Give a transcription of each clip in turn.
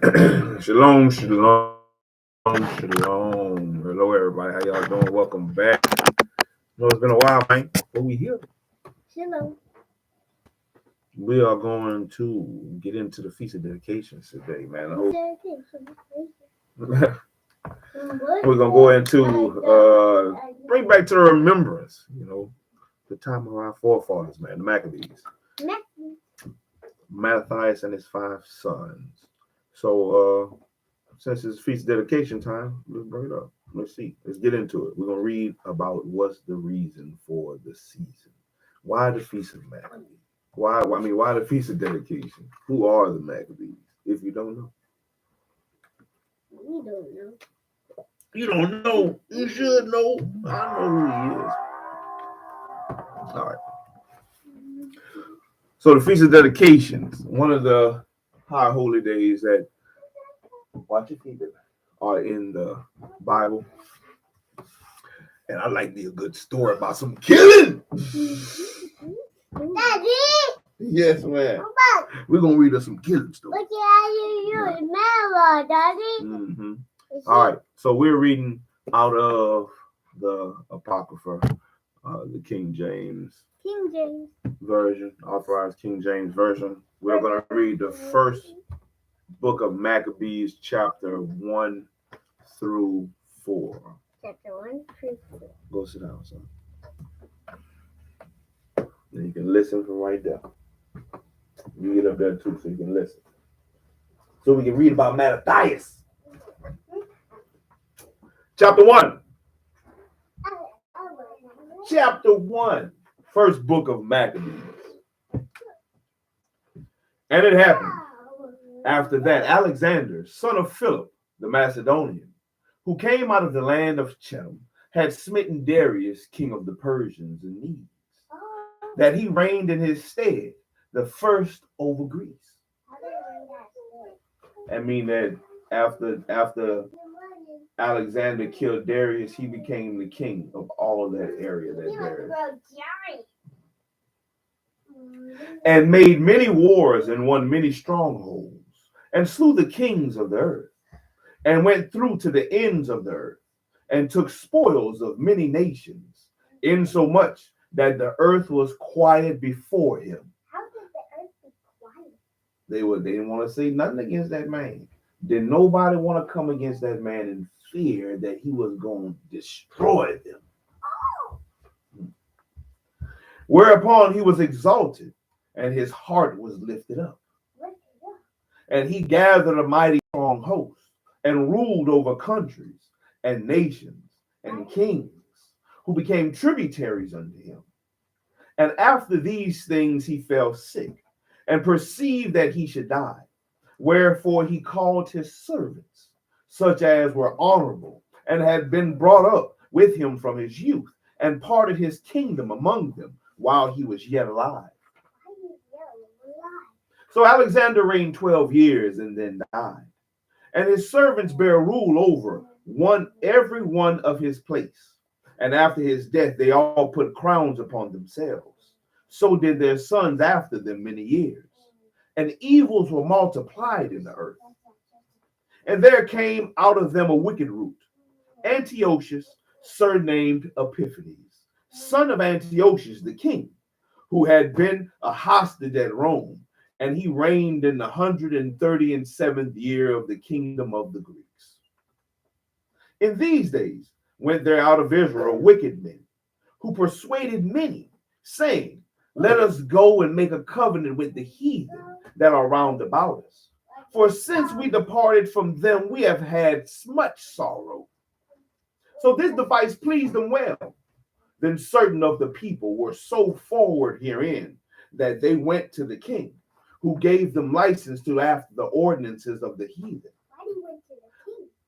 Shalom, shalom, shalom. Hello, everybody. How y'all doing? Welcome back. It's been a while, man. But we here. Shalom. We are going to get into the Feast of Dedications today, man. We're gonna go into bring back to the remembrance, the time of our forefathers, man, the Maccabees. Matthias and his 5 sons. So since it's feast dedication time, let's bring it up. Let's see. Let's get into it. We're gonna read about what's the reason for the season. Why the Feast of Maccabees? Why the Feast of Dedication? Who are the Maccabees? If you don't know. We don't know. You don't know. You should know. I know who he is. All right. So the Feast of Dedications, one of the high holy days that are in the Bible. And I like me a good story about some killing. Daddy! Yes, man. We're going to read us some killing stories. Look at you remember, Daddy. Mm-hmm. All right. So we're reading out of the Apocrypha, the King James Version, authorized King James Version. We're going to read the first book of Maccabees, chapter 1 through 4. Chapter 1 through 4. Go sit down, son. And you can listen from right there. You get up there too, so you can listen. So we can read about Matthias. Chapter 1. Chapter 1. First book of Maccabees. And it happened after that Alexander, son of Philip, the Macedonian, who came out of the land of Chap, had smitten Darius, king of the Persians, in Medes, that he reigned in his stead, the first over Greece. I mean that after Alexander killed Darius, he became the king of all of that area that Darius. And made many wars and won many strongholds, and slew the kings of the earth, and went through to the ends of the earth, and took spoils of many nations, insomuch that the earth was quiet before him. How did the earth be quiet? They didn't want to say nothing against that man. Did nobody want to come against that man in fear that he was going to destroy them? Whereupon he was exalted, and his heart was lifted up. And he gathered a mighty strong host, and ruled over countries, and nations, and kings, who became tributaries unto him. And after these things he fell sick, and perceived that he should die. Wherefore he called his servants, such as were honorable, and had been brought up with him from his youth, and parted his kingdom among them, while he was yet alive. So Alexander reigned 12 years and then died. And his servants bare rule over every one of his place. And after his death, they all put crowns upon themselves. So did their sons after them many years. And evils were multiplied in the earth. And there came out of them a wicked root, Antiochus, surnamed Epiphanes, son of Antiochus the king, who had been a hostage at Rome, and he reigned in the 137th year of the kingdom of the Greeks. In these days went there out of Israel wicked men, who persuaded many, saying, let us go and make a covenant with the heathen that are round about us. For since we departed from them, we have had much sorrow. So this device pleased them well. Then certain of the people were so forward herein that they went to the king, who gave them license to after the ordinances of the heathen.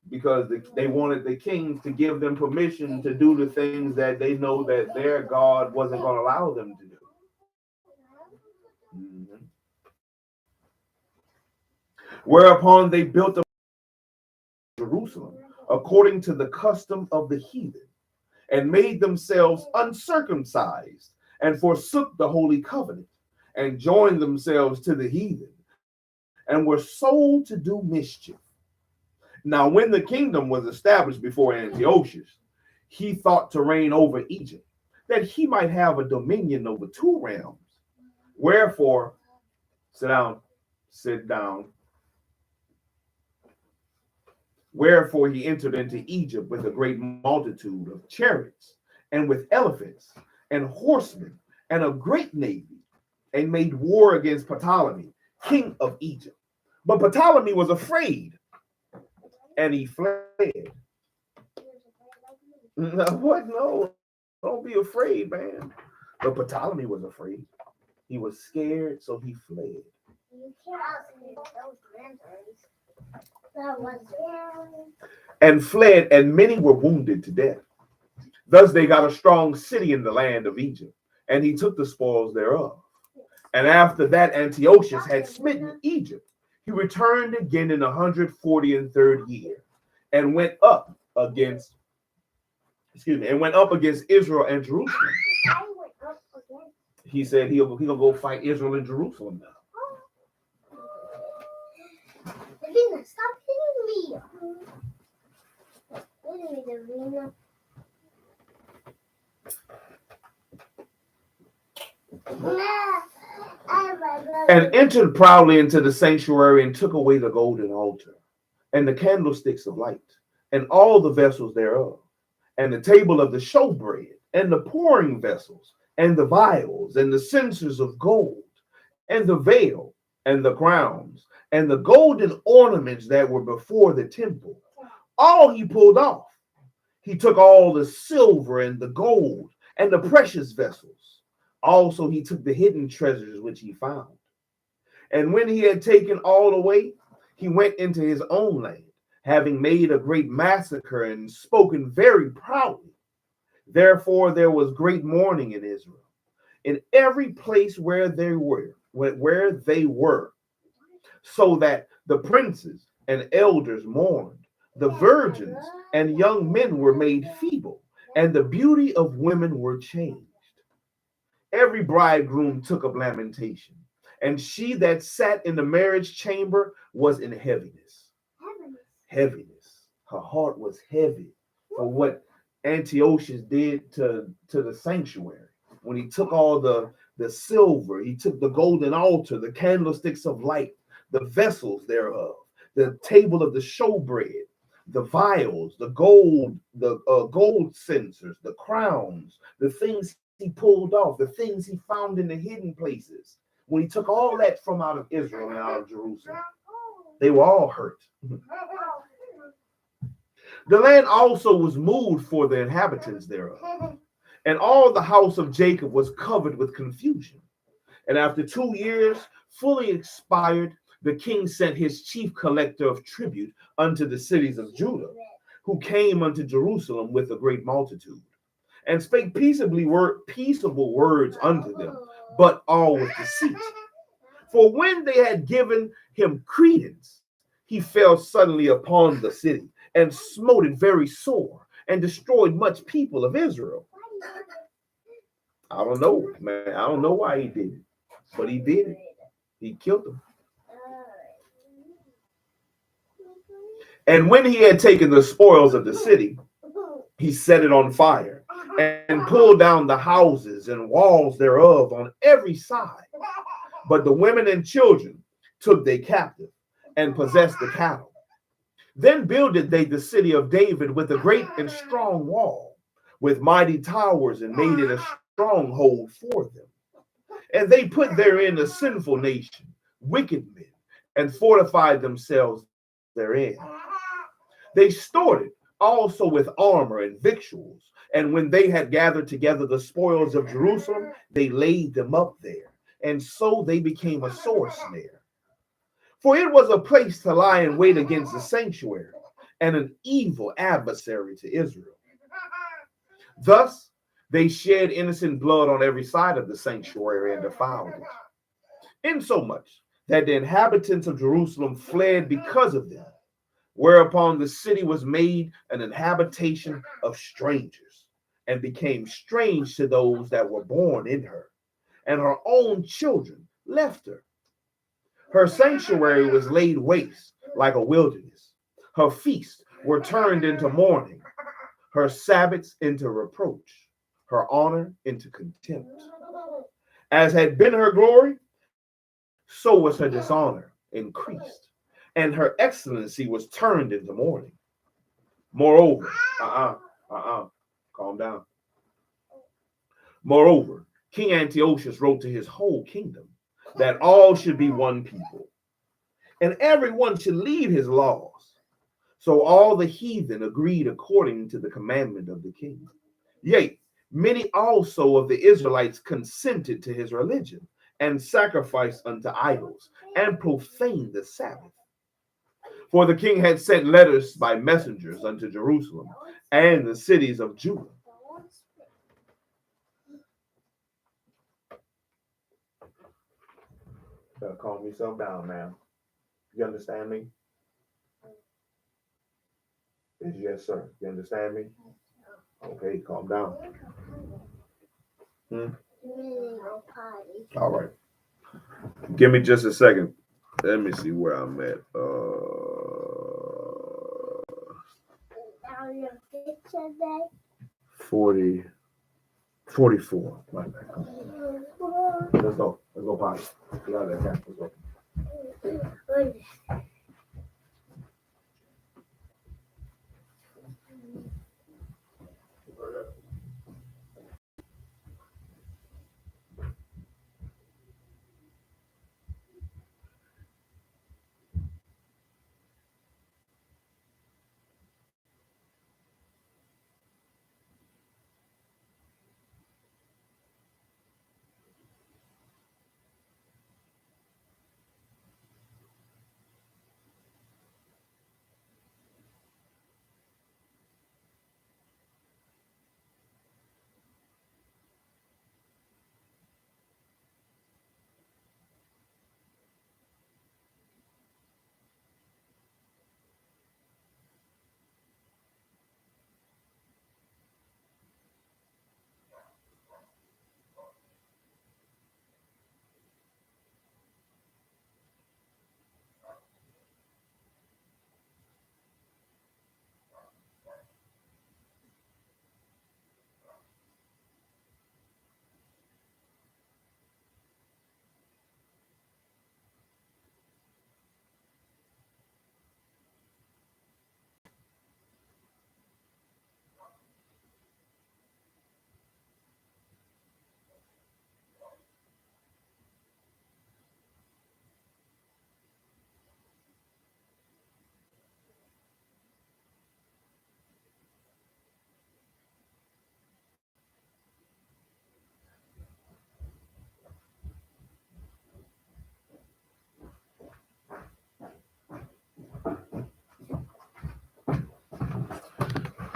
Because they wanted the kings to give them permission to do the things that they know that their God wasn't going to allow them to do. Mm-hmm. Whereupon they built a Jerusalem according to the custom of the heathen, and made themselves uncircumcised, and forsook the holy covenant, and joined themselves to the heathen, and were sold to do mischief. Now, when the kingdom was established before Antiochus, he thought to reign over Egypt, that he might have a dominion over two realms. Wherefore, sit down. Wherefore he entered into Egypt with a great multitude of chariots, and with elephants, and horsemen, and a great navy, and made war against Ptolemy, king of Egypt. But Ptolemy was afraid, and he fled. No, what? No, don't be afraid, man. But Ptolemy was afraid. He was scared, so he fled. And fled, and many were wounded to death. Thus they got a strong city in the land of Egypt, and he took the spoils thereof. And after that Antiochus had smitten Egypt, he returned again in 143rd year, and went up against Israel and Jerusalem. He said he'll go fight Israel and Jerusalem now. Stop hitting me. And entered proudly into the sanctuary, and took away the golden altar, and the candlesticks of light, and all the vessels thereof, and the table of the showbread, and the pouring vessels, and the vials, and the censers of gold, and the veil, and the crowns, and the golden ornaments that were before the temple. All he pulled off. He took all the silver and the gold and the precious vessels. Also he took the hidden treasures which he found. And when he had taken all away, he went into his own land, having made a great massacre and spoken very proudly. Therefore there was great mourning in Israel, in every place where they were, so that the princes and elders mourned. The virgins and young men were made feeble, and the beauty of women were changed. Every bridegroom took up lamentation, and she that sat in the marriage chamber was in heaviness. Heaviness. Her heart was heavy for what Antiochus did to the sanctuary. When he took all the silver, he took the golden altar, the candlesticks of light, the vessels thereof, the table of the showbread, the vials, the gold censers, the crowns, the things he pulled off, the things he found in the hidden places. When he took all that from out of Israel and out of Jerusalem, they were all hurt. The land also was moved for the inhabitants thereof, and all the house of Jacob was covered with confusion. And after 2 years fully expired, the king sent his chief collector of tribute unto the cities of Judah, who came unto Jerusalem with a great multitude, and spake peaceable words unto them, but all with deceit. For when they had given him credence, he fell suddenly upon the city, and smote it very sore, and destroyed much people of Israel. I don't know, man. I don't know why he did it, but he did it. He killed them. And when he had taken the spoils of the city, he set it on fire, and pulled down the houses and walls thereof on every side. But the women and children took they captive, and possessed the cattle. Then builded they the city of David with a great and strong wall, with mighty towers, and made it a stronghold for them. And they put therein a sinful nation, wicked men, and fortified themselves therein. They stored it also with armor and victuals. And when they had gathered together the spoils of Jerusalem, they laid them up there. And so they became a sore snare. For it was a place to lie in wait against the sanctuary, and an evil adversary to Israel. Thus they shed innocent blood on every side of the sanctuary, and defiled it, insomuch that the inhabitants of Jerusalem fled because of them. Whereupon the city was made an habitation of strangers, and became strange to those that were born in her, and her own children left her. Her sanctuary was laid waste like a wilderness. Her feasts were turned into mourning, her Sabbaths into reproach, her honor into contempt. As had been her glory, so was her dishonor increased, and her excellency was turned into mourning. Moreover, calm down. Moreover, King Antiochus wrote to his whole kingdom that all should be one people, and everyone should leave his laws. So all the heathen agreed according to the commandment of the king. Yea, many also of the Israelites consented to his religion and sacrificed unto idols and profaned the Sabbath. For the king had sent letters by messengers unto Jerusalem and the cities of Judah. Better calm yourself down, man. You understand me? Yes, sir. You understand me? Okay, calm down. All right. Give me just a second. Let me see where I'm at. 40, 44. My bad. Let's go. Let's go potty. Get out of that. Let's go.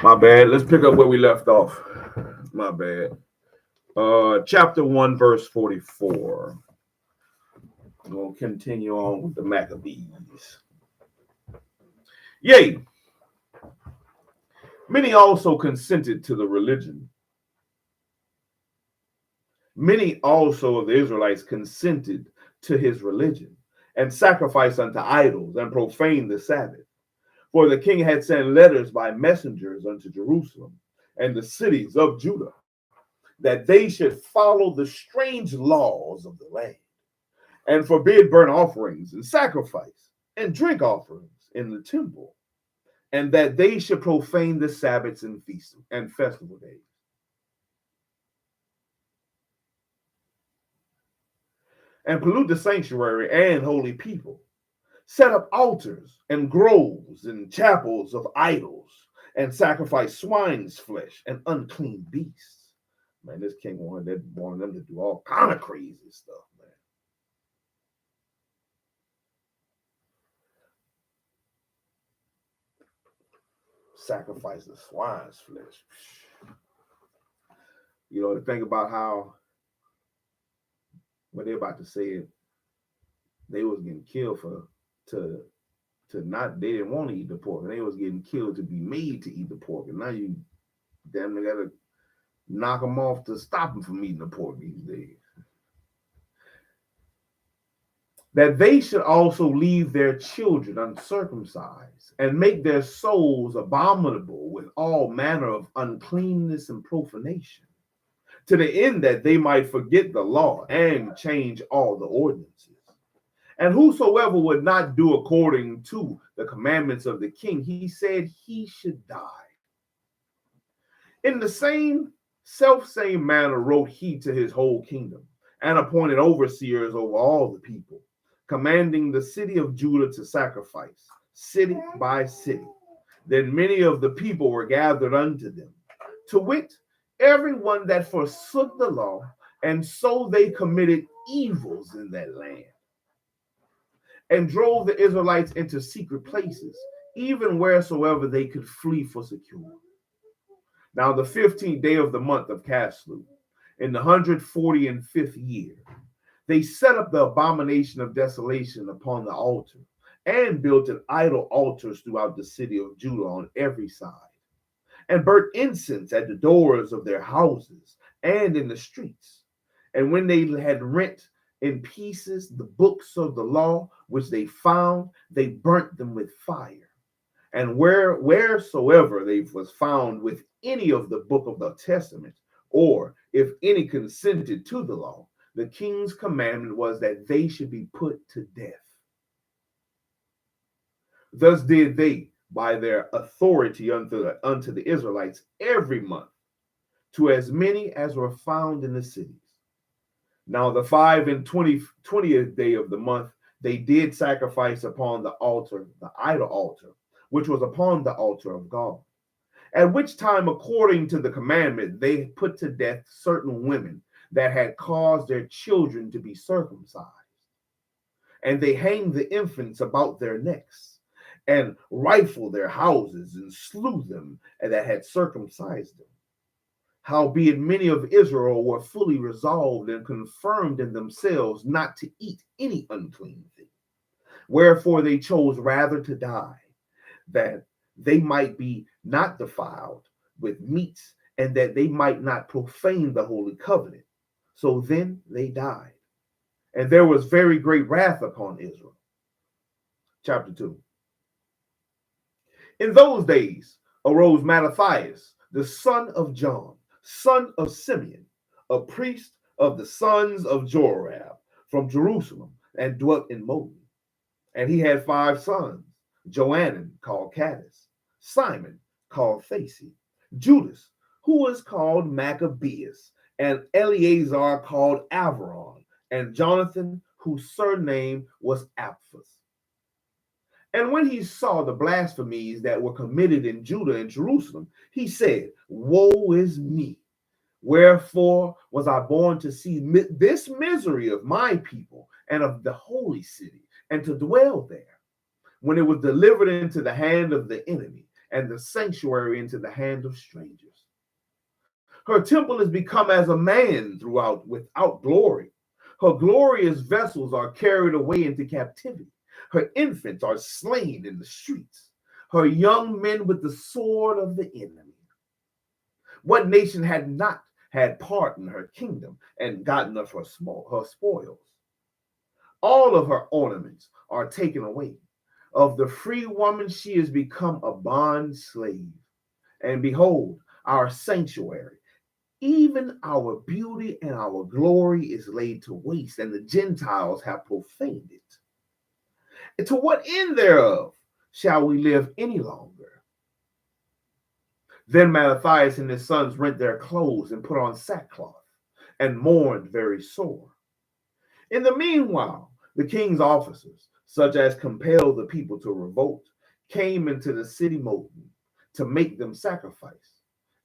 My bad. Let's pick up where we left off. My bad. Chapter 1, verse 44. We'll continue on with the Maccabees. Yea, many also consented to the religion. Many also of the Israelites consented to his religion and sacrificed unto idols and profaned the Sabbath. For the king had sent letters by messengers unto Jerusalem and the cities of Judah, that they should follow the strange laws of the land and forbid burnt offerings and sacrifice and drink offerings in the temple, and that they should profane the Sabbaths and feasts and festival days. And pollute the sanctuary and holy people, set up altars and groves and chapels of idols, and sacrifice swine's flesh and unclean beasts. Man, this king wanted them to do all kind of crazy stuff, man. Sacrifice the swine's flesh. You know, to think about how when they're about to say it, they was getting killed to not, they didn't want to eat the pork, and they was getting killed to be made to eat the pork, and now you damn near gotta knock them off to stop them from eating the pork these days. that they should also leave their children uncircumcised, and make their souls abominable with all manner of uncleanness and profanation, to the end that they might forget the law and change all the ordinances. And whosoever would not do according to the commandments of the king, he said he should die. In the same manner wrote he to his whole kingdom, and appointed overseers over all the people, commanding the city of Judah to sacrifice, city by city. Then many of the people were gathered unto them, to wit, everyone that forsook the law, and so they committed evils in that land, and drove the Israelites into secret places, even wheresoever they could flee for security. Now the 15th day of the month of Caslu, in the 145th year, they set up the abomination of desolation upon the altar, and built an idol altars throughout the city of Judah on every side, and burnt incense at the doors of their houses and in the streets. And when they had rent in pieces the books of the law which they found, they burnt them with fire. And wheresoever they was found with any of the book of the testament, or if any consented to the law, the king's commandment was that they should be put to death. Thus did they, by their authority unto the Israelites, every month, to as many as were found in the cities. Now the 25th day of the month, they did sacrifice upon the altar, the idol altar, which was upon the altar of God. At which time, according to the commandment, they put to death certain women that had caused their children to be circumcised. And they hanged the infants about their necks, and rifled their houses, and slew them that had circumcised them. Howbeit many of Israel were fully resolved and confirmed in themselves not to eat any unclean thing. Wherefore they chose rather to die, that they might be not defiled with meats, and that they might not profane the holy covenant. So then they died. And there was very great wrath upon Israel. Chapter 2. In those days arose Mattathias, the son of John, son of Simeon, a priest of the sons of Jorab, from Jerusalem, and dwelt in Moab. And he had 5 sons, Johanan, called Caddis, Simon, called Thasi, Judas, who was called Maccabees, and Eleazar, called Avaron, and Jonathan, whose surname was Apphus. And when he saw the blasphemies that were committed in Judah and Jerusalem, he said, Woe is me! Wherefore was I born to see this misery of my people and of the holy city, and to dwell there, when it was delivered into the hand of the enemy, and the sanctuary into the hand of strangers. Her temple is become as a man throughout without glory. Her glorious vessels are carried away into captivity. Her infants are slain in the streets. Her young men with the sword of the enemy. What nation had not had part in her kingdom and gotten of her spoils? All of her ornaments are taken away. Of the free woman she is become a bond slave. And behold, our sanctuary, even our beauty and our glory is laid to waste, and the Gentiles have profaned it. And to what end thereof shall we live any longer? Then Mattathias and his sons rent their clothes and put on sackcloth, and mourned very sore. In the meanwhile, the king's officers, such as compelled the people to revolt, came into the city Moab to make them sacrifice.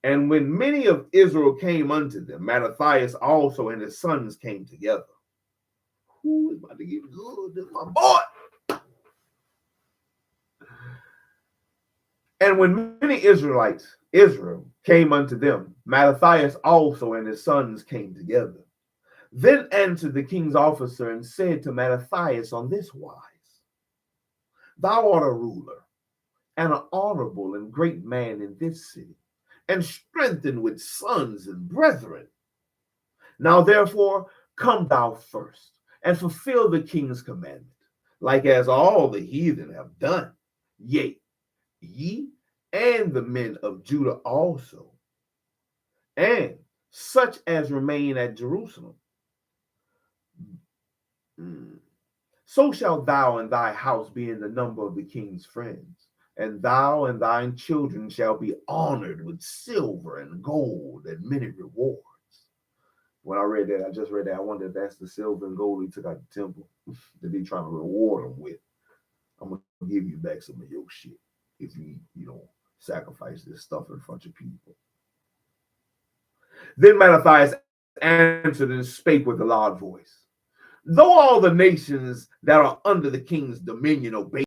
And when many of Israel came unto them, Mattathias also and his sons came together. Who is about to get good? This is my boy. And when many Israel came unto them, Mattathias also and his sons came together. Then answered the king's officer and said to Mattathias on this wise, Thou art a ruler and an honorable and great man in this city, and strengthened with sons and brethren. Now therefore come thou first, and fulfill the king's commandment, like as all the heathen have done. Yea, ye and the men of Judah also, and such as remain at Jerusalem. So shalt thou and thy house be in the number of the king's friends, and thou and thine children shall be honored with silver and gold and many rewards. When I read that, I just read that, I wonder if that's the silver and gold he took out the temple that they trying to reward him with. I'm going to give you back some of your shit if you don't sacrifice this stuff in front of people. Then Mattathias answered and spake with a loud voice. Though all the nations that are under the king's dominion obey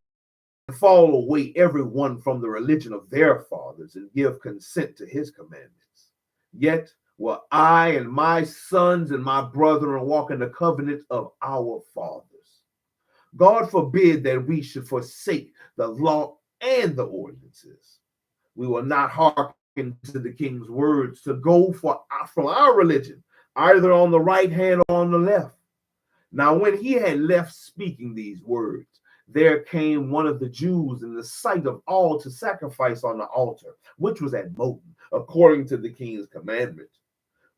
and fall away every one from the religion of their fathers and give consent to his commandments, yet will I and my sons and my brethren walk in the covenant of our fathers. God forbid that we should forsake the law and the ordinances. We will not hearken to the king's words to go from our religion, either on the right hand or on the left. Now, when he had left speaking these words, there came one of the Jews in the sight of all to sacrifice on the altar, which was at Moton, according to the king's commandment.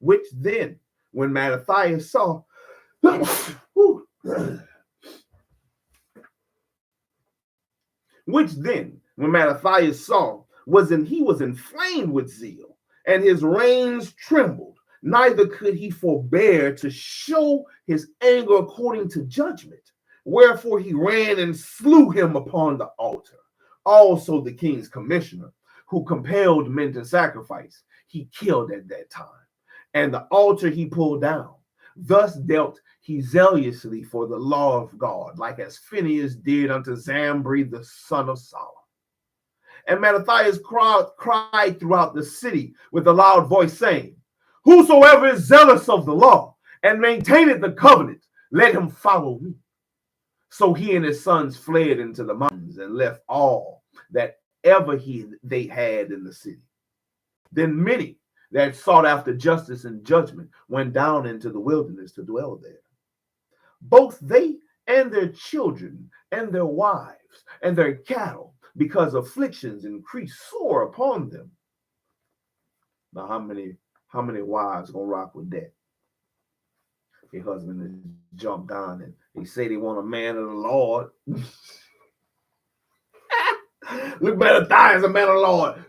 Which then, when Mattathias saw, he was inflamed with zeal, and his reins trembled. Neither could he forbear to show his anger according to judgment. Wherefore he ran and slew him upon the altar. Also the king's commissioner, who compelled men to sacrifice, he killed at that time. And the altar he pulled down. Thus dealt he zealously for the law of God, like as Phinehas did unto Zambri the son of Solomon. And Mattathias cried throughout the city with a loud voice, saying, Whosoever is zealous of the law and maintaineth the covenant, let him follow me. So he and his sons fled into the mountains and left all that ever they had in the city. Then many that sought after justice and judgment went down into the wilderness to dwell there. Both they and their children and their wives and their cattle, because afflictions increased sore upon them. Now, how many wives gonna rock with that? Your husband has jumped down and they say they want a man of the Lord. Look better thighs, a man of the Lord.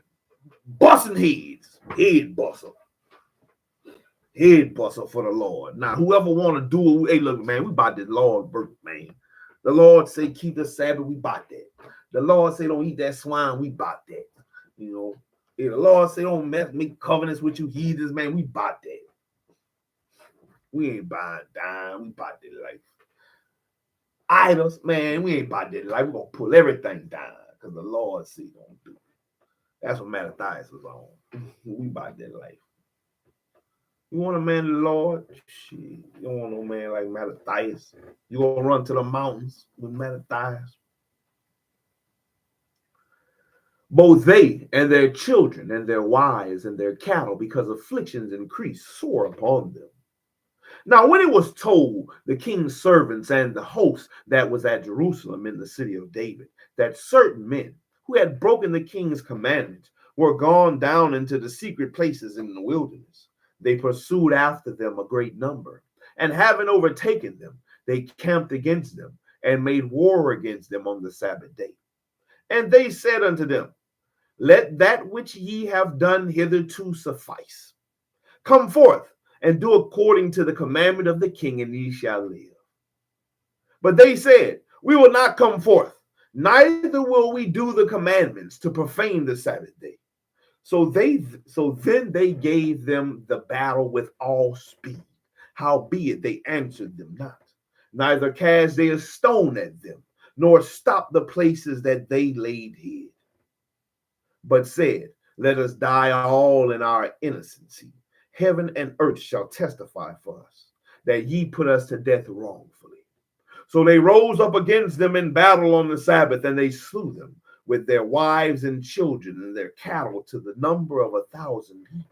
Busting heads. Head buster for the Lord. Now, whoever want to do it, hey, look, man, we about this Lord birth, man. The Lord say keep the Sabbath, we about that. The Lord say don't eat that swine, we about that. You know, if the Lord say don't make covenants with you heathens, man, we about that. We ain't buying dime, we about that life. Idols, man, we ain't about that life. We're gonna pull everything down because the Lord say don't do it. That's what Mattathias was on. We about that life. You want a man of the Lord? Shit, you don't want no man like Mattathias. You gonna run to the mountains with Mattathias? Both they and their children and their wives and their cattle, because afflictions increased sore upon them. Now, when it was told the king's servants and the host that was at Jerusalem in the city of David, that certain men who had broken the king's commandment were gone down into the secret places in the wilderness, they pursued after them a great number, and having overtaken them, they camped against them and made war against them on the Sabbath day. And they said unto them, Let that which ye have done hitherto suffice. Come forth and do according to the commandment of the king, and ye shall live. But they said, We will not come forth, neither will we do the commandments to profane the Sabbath day. So then they gave them the battle with all speed. Howbeit they answered them not, neither cast they a stone at them, nor stopped the places that they laid hid, but said, Let us die all in our innocency. Heaven and earth shall testify for us, that ye put us to death wrongfully. So they rose up against them in battle on the Sabbath, and they slew them with their wives and children and their cattle to the number of 1,000 people.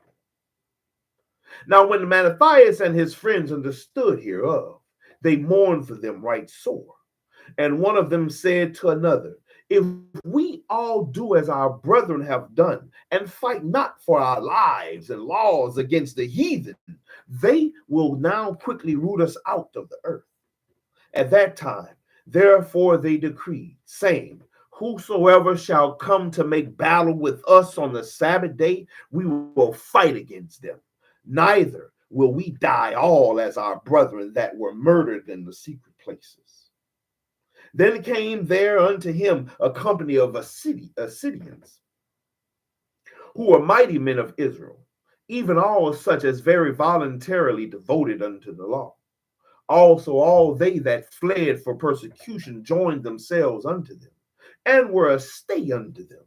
Now when Mattathias and his friends understood hereof, they mourned for them right sore. And one of them said to another, if we all do as our brethren have done, and fight not for our lives and laws against the heathen, they will now quickly root us out of the earth. At that time, therefore they decreed, saying, whosoever shall come to make battle with us on the Sabbath day, we will fight against them. Neither will we die all as our brethren that were murdered in the secret places. Then came there unto him a company of Assyrians, who were mighty men of Israel, even all such as very voluntarily devoted unto the law. Also all they that fled for persecution joined themselves unto them, and were a stay unto them.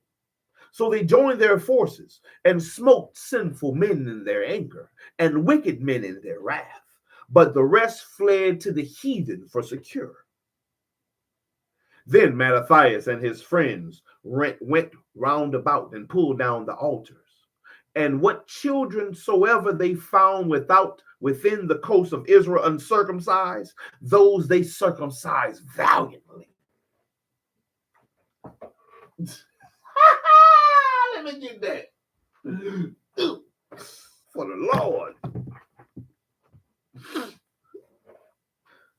So they joined their forces, and smote sinful men in their anger, and wicked men in their wrath. But the rest fled to the heathen for secure. Then Mattathias and his friends went round about and pulled down the altars. And what children soever they found within the coast of Israel uncircumcised, those they circumcised valiantly. Let me get that. For the Lord.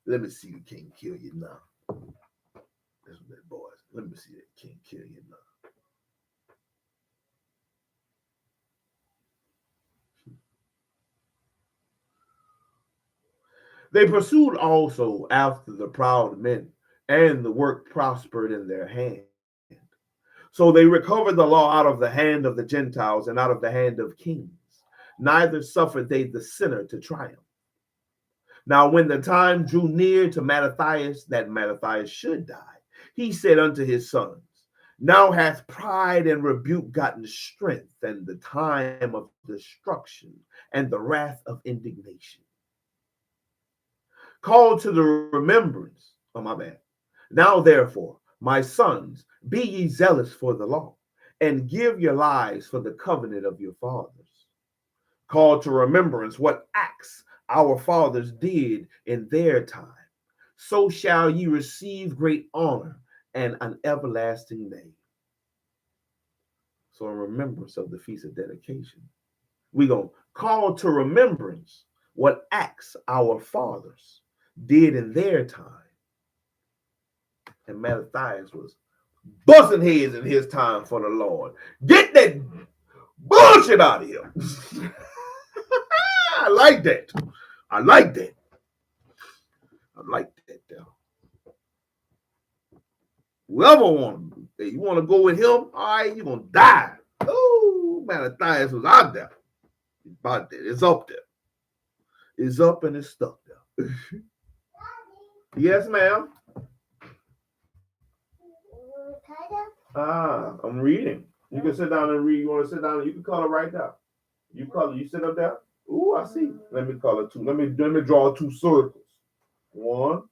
Let me see who can't kill you now. That's what that boy. Let me see that can't kill you now. They pursued also after the proud men, and the work prospered in their hand. So they recovered the law out of the hand of the Gentiles and out of the hand of kings. Neither suffered they the sinner to triumph. Now when the time drew near to Mattathias, that Mattathias should die, he said unto his sons, now hath pride and rebuke gotten strength, and the time of destruction and the wrath of indignation. Called to the remembrance, Now therefore, my sons, be ye zealous for the law, and give your lives for the covenant of your fathers. Call to remembrance what acts our fathers did in their time. So shall ye receive great honor and an everlasting name. So in remembrance of the Feast of Dedication, we're going to call to remembrance what acts our fathers did in their time. And Mattathias was busting heads in his time for the Lord. Get that bullshit out of here. I like that. I like that. I like that though. Whoever you want to go with him, all right, you're going to die. Oh, Mattathias was out there. About that. It's up there. It's up and it's stuck there. Yes, ma'am. I'm reading. You can sit down and read. You want to sit down? You can color right there. You color. You sit up there. Ooh, I see. Let me color two. Let me draw two circles. 1,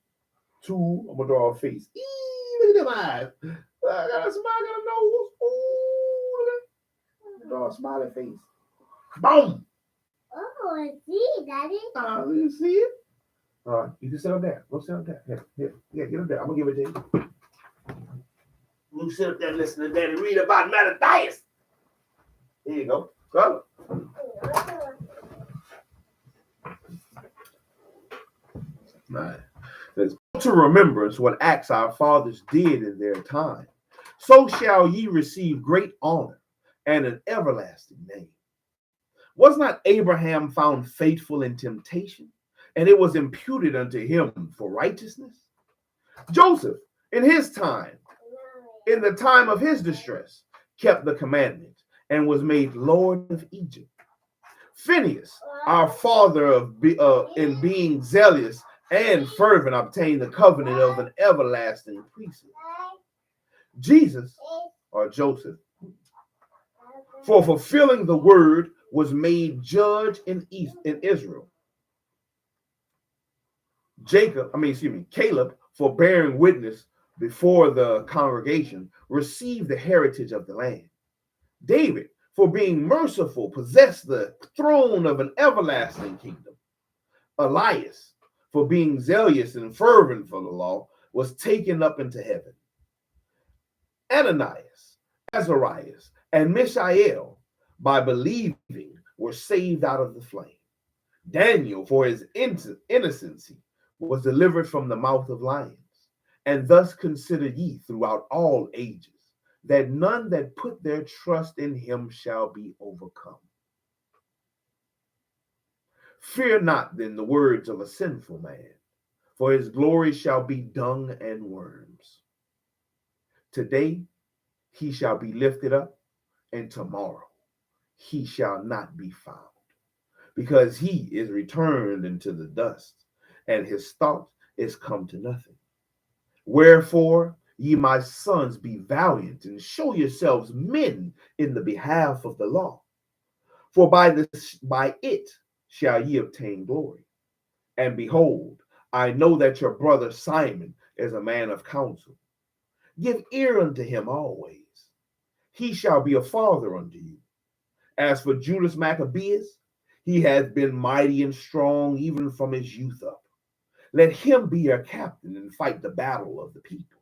2. I'm gonna draw a face. Look at them eyes. I got a smile. I got a nose. Ooh, look at that. Draw a smiley face. Boom. Oh, I see, Daddy. You see it? All right. You can sit up there. Go sit up there. Here. Yeah, get up there. I'm gonna give it to you. You sit up there and listen to Daddy read about Mattathias. Here you go. Color. Right. Says, to remembrance what acts our fathers did in their time, so shall ye receive great honor and an everlasting name. Was not Abraham found faithful in temptation, and it was imputed unto him for righteousness? Joseph, in his time, in the time of his distress, kept the commandment and was made Lord of Egypt. Phinehas, our father in being zealous and fervent, obtained the covenant of an everlasting priesthood. Jesus, or Joseph, for fulfilling the word, was made judge in Israel. Caleb, for bearing witness before the congregation, received the heritage of the land. David, for being merciful, possessed the throne of an everlasting kingdom. Elias, for being zealous and fervent for the law, was taken up into heaven. Ananias, Azarias, and Mishael, by believing, were saved out of the flame. Daniel, for his innocency, was delivered from the mouth of lions. And thus consider ye throughout all ages, that none that put their trust in him shall be overcome. Fear not then the words of a sinful man, for his glory shall be dung and worms. Today he shall be lifted up, and tomorrow he shall not be found, because he is returned into the dust, and his thought is come to nothing. Wherefore, ye my sons, be valiant, and show yourselves men in the behalf of the law. For by it shall ye obtain glory. And behold, I know that your brother Simon is a man of counsel. Give ear unto him always. He shall be a father unto you. As for Judas Maccabees, he hath been mighty and strong even from his youth up. Let him be your captain and fight the battle of the people.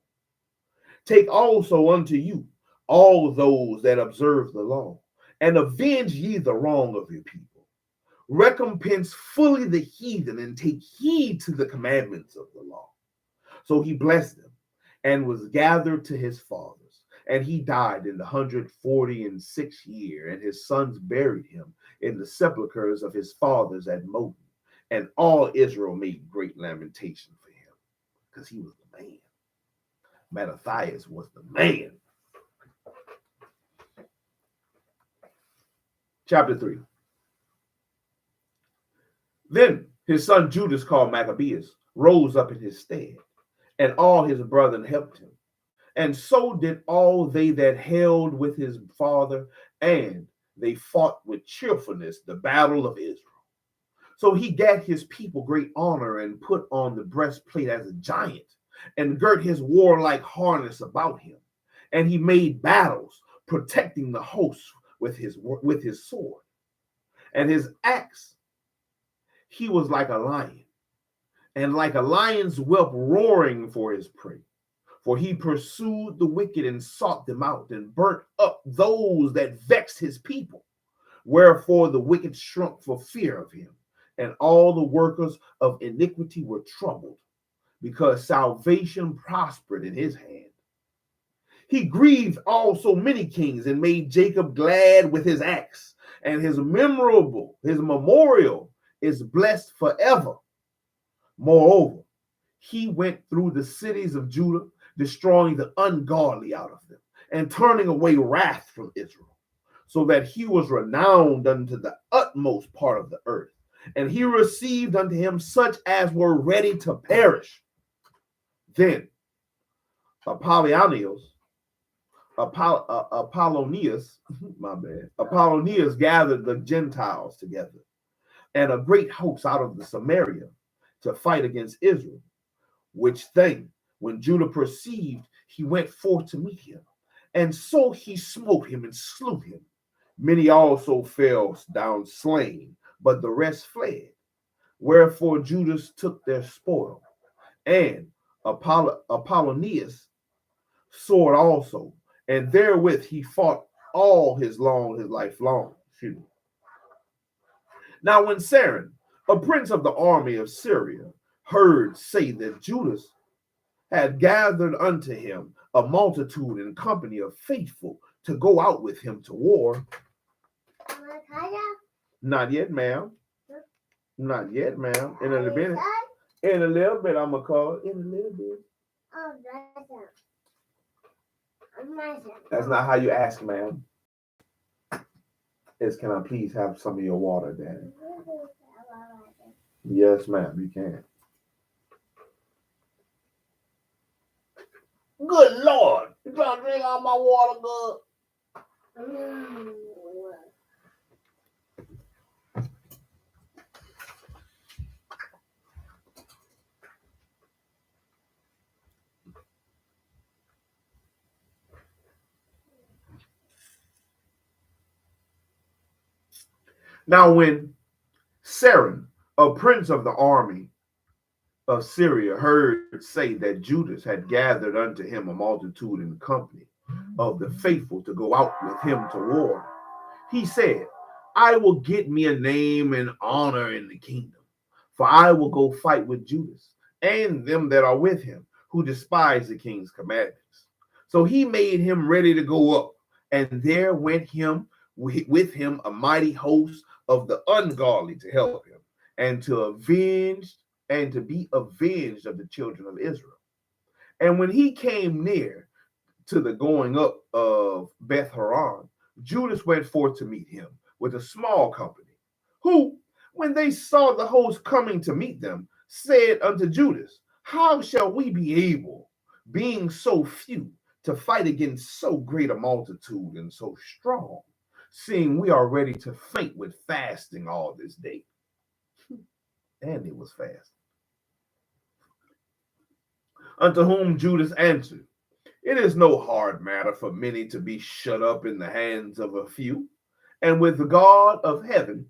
Take also unto you all those that observe the law, and avenge ye the wrong of your people. Recompense fully the heathen, and take heed to the commandments of the law. So he blessed them, and was gathered to his fathers. And he died in the 146th year, and his sons buried him in the sepulchres of his fathers at Moden. And all Israel made great lamentation for him, because he was the man. Mattathias was the man. Chapter 3. Then his son Judas, called Maccabees, rose up in his stead, and all his brethren helped him. And so did all they that held with his father, and they fought with cheerfulness the battle of Israel. So he gat his people great honor, and put on the breastplate as a giant, and girt his warlike harness about him. And he made battles, protecting the host with his sword. And his axe, he was like a lion, and like a lion's whelp roaring for his prey. For he pursued the wicked, and sought them out, and burnt up those that vexed his people. Wherefore the wicked shrunk for fear of him, and all the workers of iniquity were troubled, because salvation prospered in his hand. He grieved also many kings, and made Jacob glad with his axe, and his memorial is blessed forever. Moreover, he went through the cities of Judah, destroying the ungodly out of them, and turning away wrath from Israel, so that he was renowned unto the utmost part of the earth. And he received unto him such as were ready to perish. Then Apollonius, Apollonius gathered the Gentiles together, and a great host out of the Samaria, to fight against Israel. Which thing, when Judah perceived, he went forth to meet him. And so he smote him and slew him. Many also fell down slain, but the rest fled. Wherefore Judas took their spoil, and Apollonius sword also, and therewith he fought all his life long. Now when Sarin, a prince of the army of Syria, heard say that Judas had gathered unto him a multitude and company of faithful to go out with him to war. Not yet, ma'am. Not yet, ma'am. In a little bit. In a little bit, I'm gonna call it. In a little bit. That's not how you ask, ma'am. It's, can I please have some of your water, Daddy? Yes, ma'am, you can. Good Lord. You trying to drink all my water, good? Now when Sarin, a prince of the army of Syria heard say that Judas had gathered unto him a multitude in the company of the faithful to go out with him to war, he said, I will get me a name and honor in the kingdom, for I will go fight with Judas and them that are with him, who despise the king's commandments. So he made him ready to go up, and there went him with him a mighty host of the ungodly to help him, and to be avenged of the children of Israel. And when he came near to the going up of Beth Horon, Judas went forth to meet him with a small company, who, when they saw the host coming to meet them, said unto Judas, how shall we be able, being so few, to fight against so great a multitude and so strong, seeing we are ready to faint with fasting all this day? And it was fasting. Unto whom Judas answered, it is no hard matter for many to be shut up in the hands of a few, and with the God of heaven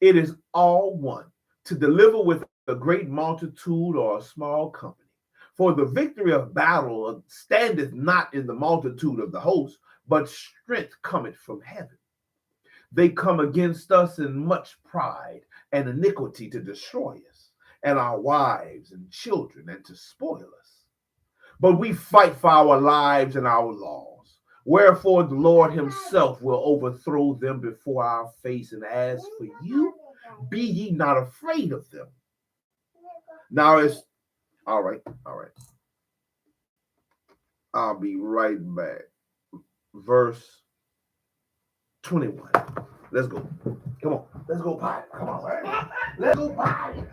it is all one, to deliver with a great multitude or a small company. For the victory of battle standeth not in the multitude of the host, but strength cometh from heaven. They come against us in much pride and iniquity to destroy us, and our wives and children, and to spoil us. But we fight for our lives and our laws. Wherefore the Lord himself will overthrow them before our face. And as for you, be ye not afraid of them. Now it's all right. I'll be right back. Verse 21. Let's go. Come on. Let's go pie. Come on. Right? Let's go pie.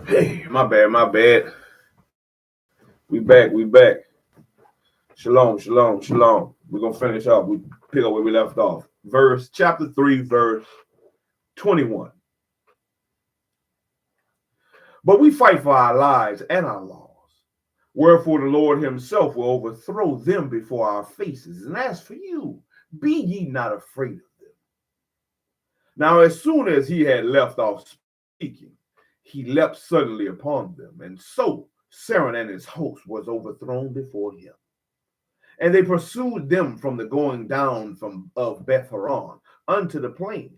Hey, my bad. We back. Shalom. We're gonna finish up. We pick up where we left off. Chapter 3, verse 21. But we fight for our lives and our laws. Wherefore the Lord himself will overthrow them before our faces. And as for you, be ye not afraid of them. Now, as soon as he had left off speaking, he leapt suddenly upon them, and so Saran and his host was overthrown before him. And they pursued them from the going down of Beth Horon unto the plain,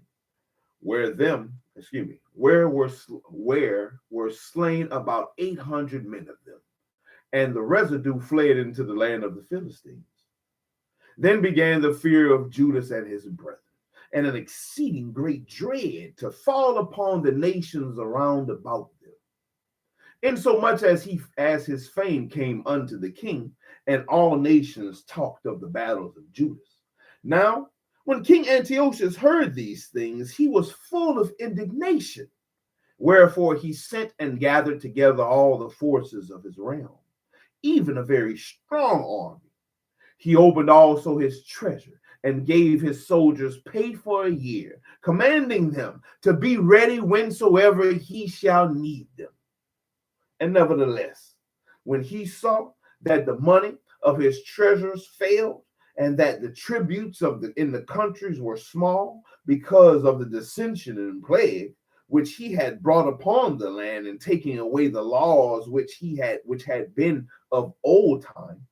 where were slain about 800 men of them, and the residue fled into the land of the Philistines. Then began the fear of Judas and his brethren, and an exceeding great dread to fall upon the nations around about them, insomuch as his fame came unto the king, and all nations talked of the battles of Judas. Now, when King Antiochus heard these things, he was full of indignation. Wherefore he sent and gathered together all the forces of his realm, even a very strong army. He opened also his treasure and gave his soldiers pay for a year, commanding them to be ready whensoever he shall need them. And nevertheless, when he saw that the money of his treasures failed, and that the tributes in the countries were small because of the dissension and plague which he had brought upon the land, and taking away the laws which had been of old time,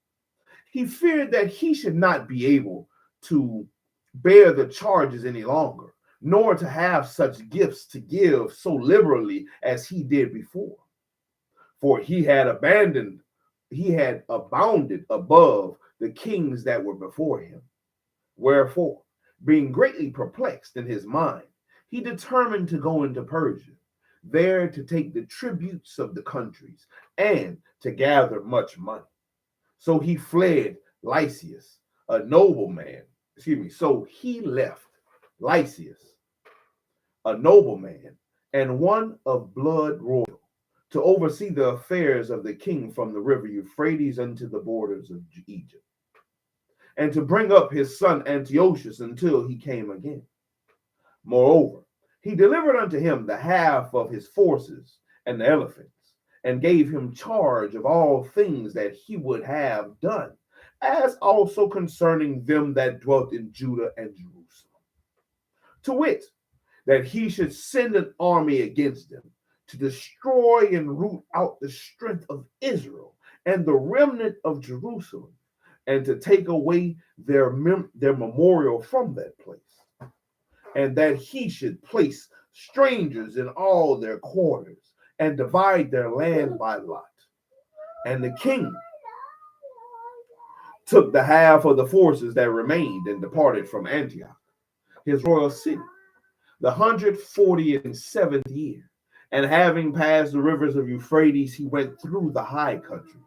he feared that he should not be able to bear the charges any longer, nor to have such gifts to give so liberally as he did before. For he had abounded above the kings that were before him. Wherefore, being greatly perplexed in his mind, he determined to go into Persia, there to take the tributes of the countries, and to gather much money. So he fled Lysias, a nobleman. So he left Lysias, a nobleman, and one of blood royal, to oversee the affairs of the king from the river Euphrates unto the borders of Egypt, and to bring up his son Antiochus until he came again. Moreover, he delivered unto him the half of his forces and the elephants, and gave him charge of all things that he would have done, as also concerning them that dwelt in Judah and Jerusalem. To wit, that he should send an army against them, to destroy and root out the strength of Israel and the remnant of Jerusalem, and to take away their memorial from that place, and that he should place strangers in all their quarters, and divide their land by lot. And the king took the half of the forces that remained, and departed from Antioch, his royal city, the 147th year. And having passed the rivers of Euphrates, he went through the high countries.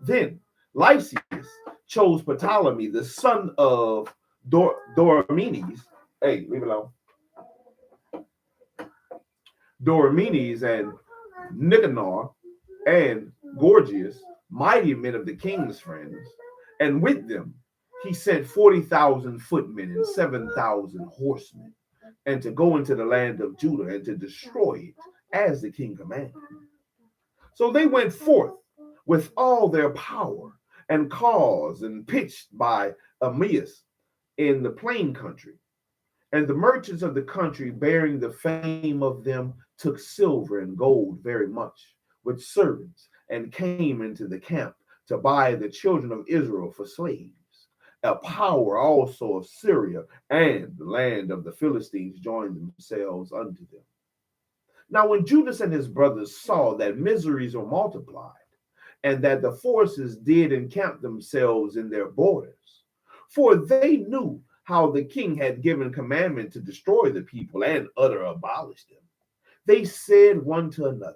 Then Lysias chose Ptolemy, the son of Dorimenes. Hey, leave it alone. Dorimenes and Nicanor and Gorgias, mighty men of the king's friends, and with them he sent 40,000 footmen and 7,000 horsemen, and to go into the land of Judah and to destroy it, as the king commanded. So they went forth with all their power and cause, and pitched by Emmaus in the plain country. And the merchants of the country, bearing the fame of them, took silver and gold very much, with servants, and came into the camp to buy the children of Israel for slaves. A power also of Syria and the land of the Philistines joined themselves unto them. Now when Judas and his brothers saw that miseries were multiplied, and that the forces did encamp themselves in their borders, for they knew how the king had given commandment to destroy the people and utter abolish them, they said one to another,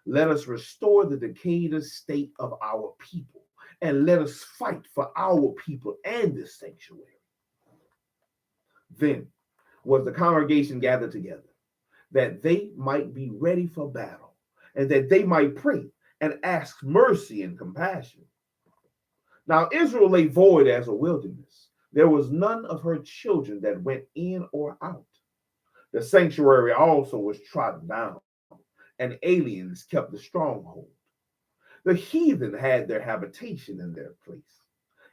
let us restore the decayed estate of our people, and let us fight for our people and this sanctuary. Then was the congregation gathered together, that they might be ready for battle, and that they might pray and ask mercy and compassion. Now Israel lay void as a wilderness. There was none of her children that went in or out. The sanctuary also was trodden down, and aliens kept the stronghold. The heathen had their habitation in their place,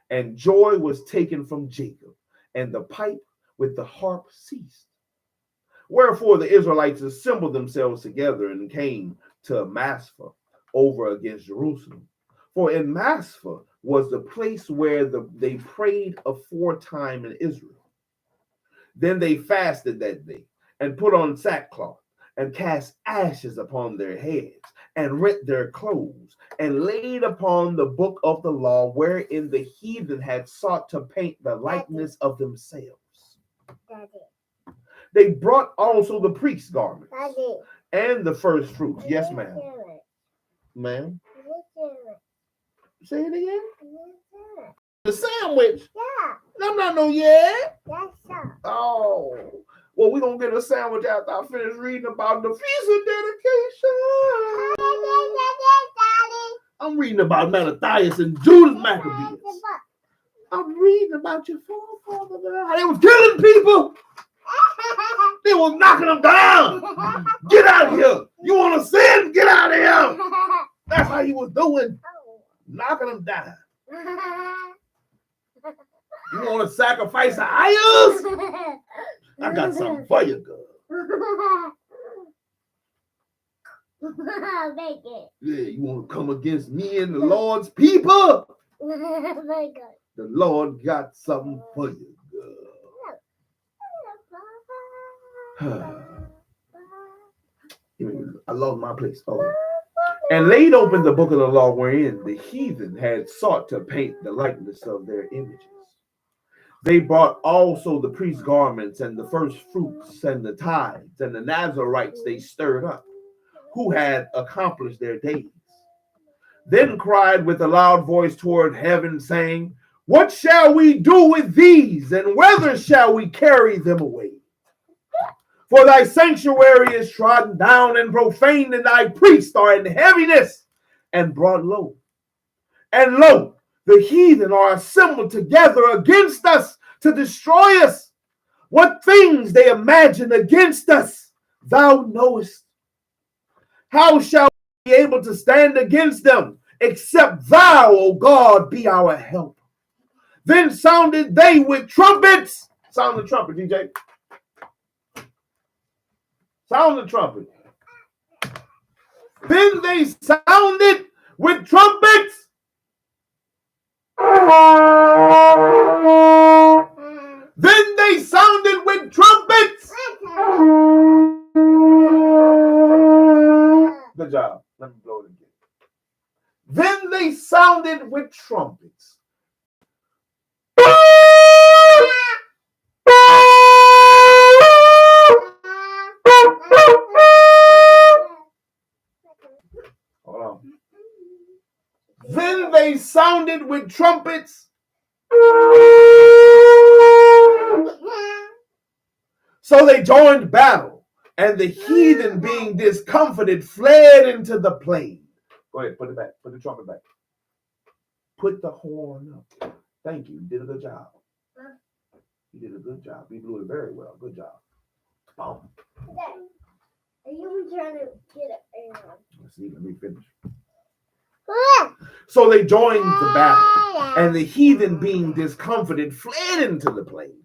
and joy was taken from Jacob, and the pipe with the harp ceased. Wherefore the Israelites assembled themselves together and came to Maspha over against Jerusalem. For in Maspha was the place where they prayed aforetime in Israel. Then they fasted that day and put on sackcloth and cast ashes upon their heads, and rent their clothes, and laid upon the book of the law wherein the heathen had sought to paint the likeness of themselves. Daddy. They brought also the priest's garments Daddy. and the first fruits. Yes, ma'am. Ma'am? Say it again. The sandwich. Yeah. I'm not no yeah. Yes, sir. Oh. Well, we're going to get a sandwich after I finish reading about the Feast of Dedication. Daddy. I'm reading about Mattathias and Judas Maccabees. I'm reading about your forefathers. How they was killing people. They was knocking them down. Get out of here. You want to sin? Get out of here. That's how he was doing. Knocking them down. You want to sacrifice the idols? I got something for you, girl. Make it. Yeah, you want to come against me and the Lord's people? Make it. The Lord got something for you, girl. I lost my place. Oh. And laid open the book of the law wherein the heathen had sought to paint the likeness of their images. They brought also the priest's garments and the first fruits and the tithes and the Nazarites they stirred up, who had accomplished their days. Then cried with a loud voice toward heaven, saying, what shall we do with these, and whither shall we carry them away? For thy sanctuary is trodden down and profaned, and thy priests are in heaviness and brought low. And lo, the heathen are assembled together against us to destroy us. What things they imagine against us, thou knowest. How shall we be able to stand against them, except thou, O God, be our help? Then sounded they with trumpets. Sound the trumpet, DJ. Sound the trumpet. Then they sounded with trumpets. Then they sounded with trumpets. Good job. Let me blow it again. Then they sounded with trumpets. Hold on. Then they sounded with trumpets. So they joined battle, and the heathen, being discomfited, fled into the plain. Go ahead, put it back. Put the trumpet back. Put the horn up. Thank you. You did a good job. You did a good job. You blew it very well. Good job. Boom. Are you trying to get it? Let's see. Let me finish. So they joined the battle, and the heathen, being discomfited, fled into the plain.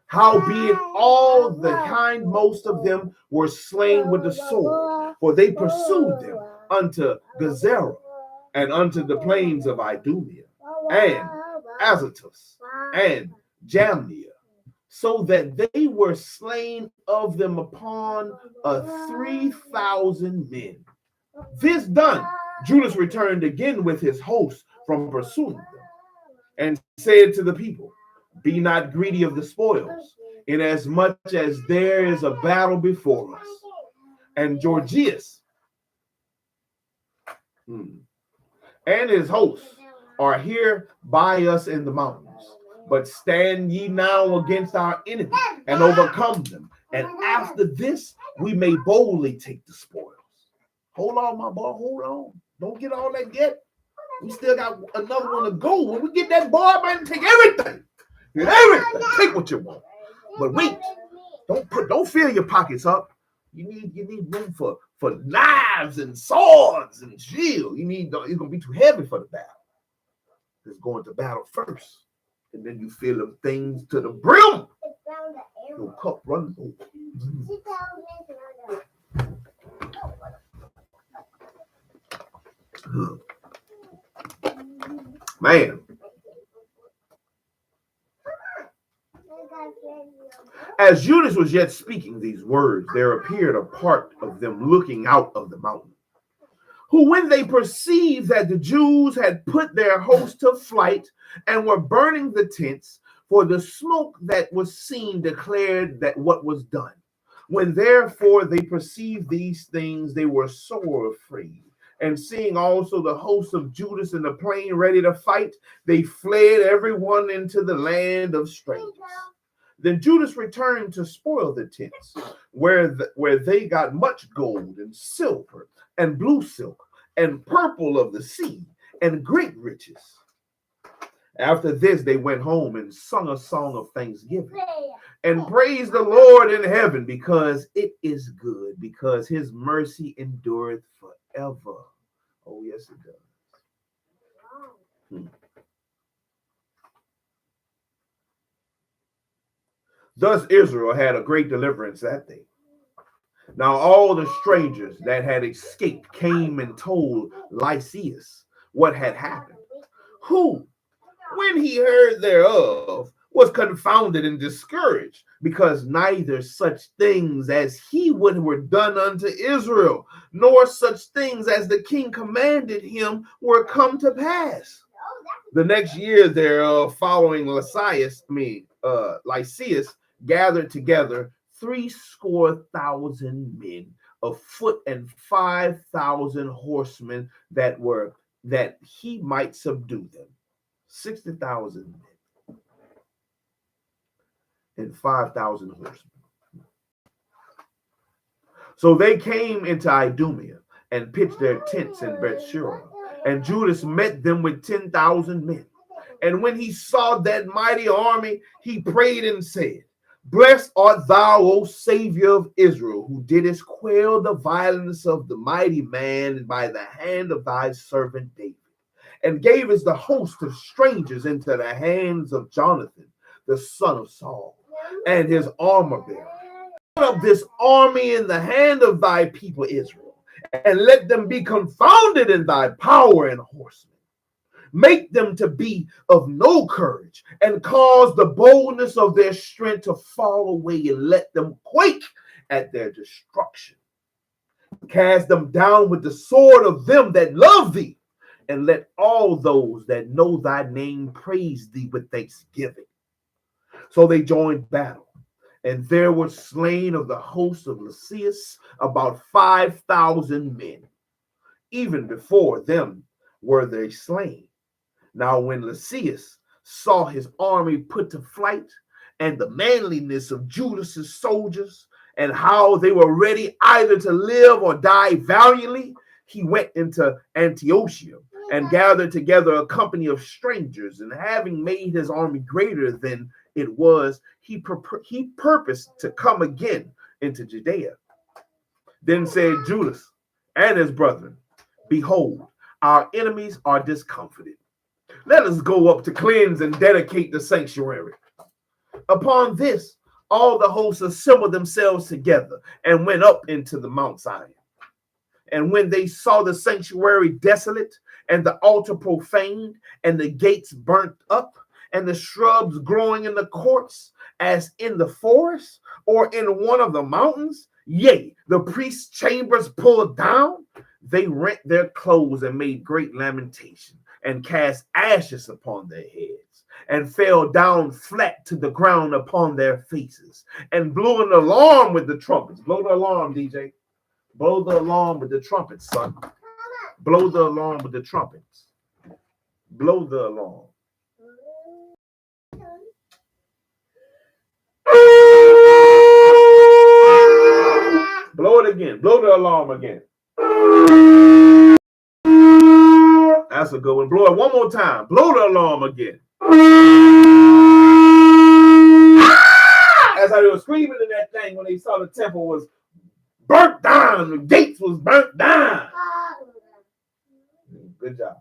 Howbeit all the hindmost of them were slain with the sword, for they pursued them unto Gezerah, and unto the plains of Idumea, and Azotus, and Jamnia, so that they were slain of them upon 3,000 men. This done, Judas returned again with his host from pursuing them, and said to the people, be not greedy of the spoils, inasmuch as there is a battle before us. And Gorgias and his hosts are here by us in the mountains. But stand ye now against our enemies and overcome them. And after this, we may boldly take the spoils. Hold on, my boy. Hold on. Don't get all that yet. We still got another one to go. When we get that boy, man, take everything. Get everything. Take what you want. But wait. Don't fill your pockets up. You need room for knives and swords and shield. It's gonna be too heavy for the battle. Just go into battle first. And then you fill them things to the brim. Your cup runs over. Man. As Judas was yet speaking these words, there appeared a part of them looking out of the mountain, who, when they perceived that the Jews had put their host to flight and were burning the tents, for the smoke that was seen declared that what was done. When therefore they perceived these things, they were sore afraid. And seeing also the host of Judas in the plain ready to fight, they fled everyone into the land of strangers. Then Judas returned to spoil the tents, where they got much gold and silver and blue silk and purple of the sea and great riches. After this, they went home and sung a song of thanksgiving and praised the Lord in heaven, because it is good, because his mercy endureth forever. Oh, yes, it does. Thus Israel had a great deliverance that day. Now all the strangers that had escaped came and told Lysias what had happened, who, when he heard thereof, was confounded and discouraged, because neither such things as he would were done unto Israel, nor such things as the king commanded him were come to pass. The next year thereof, following Lysias gathered together 70,000 men of foot and 5,000 horsemen, that he might subdue them. 60,000 men and 5,000 horsemen. So they came into Idumea and pitched their tents in Bethsura, and Judas met them with 10,000 men. And when he saw that mighty army, he prayed and said, Blessed art thou, O Savior of Israel, who didst quell the violence of the mighty man by the hand of thy servant David, and gavest the host of strangers into the hands of Jonathan, the son of Saul, and his armor bearer. Put up this army in the hand of thy people Israel, and let them be confounded in thy power and horsemen. Make them to be of no courage, and cause the boldness of their strength to fall away, and let them quake at their destruction. Cast them down with the sword of them that love thee, and let all those that know thy name praise thee with thanksgiving. So they joined battle, and there were slain of the host of Lysias about 5,000 men. Even before them were they slain. Now when Lysias saw his army put to flight, and the manliness of Judas's soldiers, and how they were ready either to live or die valiantly, he went into Antiochia and gathered together a company of strangers, and having made his army greater than it was, he purposed to come again into Judea. Then said Judas and his brethren, Behold, our enemies are discomfited. Let us go up to cleanse and dedicate the sanctuary. Upon this, all the hosts assembled themselves together and went up into the Mount Zion. And when they saw the sanctuary desolate, and the altar profaned, and the gates burnt up, and the shrubs growing in the courts, as in the forest, or in one of the mountains, yea, the priest's chambers pulled down, they rent their clothes and made great lamentation, and cast ashes upon their heads, and fell down flat to the ground upon their faces, and blew an alarm with the trumpets. Blow the alarm, DJ. Blow the alarm with the trumpets, son. Blow the alarm with the trumpets. Blow the alarm. Blow it again. Blow the alarm again. That's a good one. Blow it one more time. Blow the alarm again. That's how they were screaming in that thing when they saw the temple was burnt down. The gates was burnt down. Good job.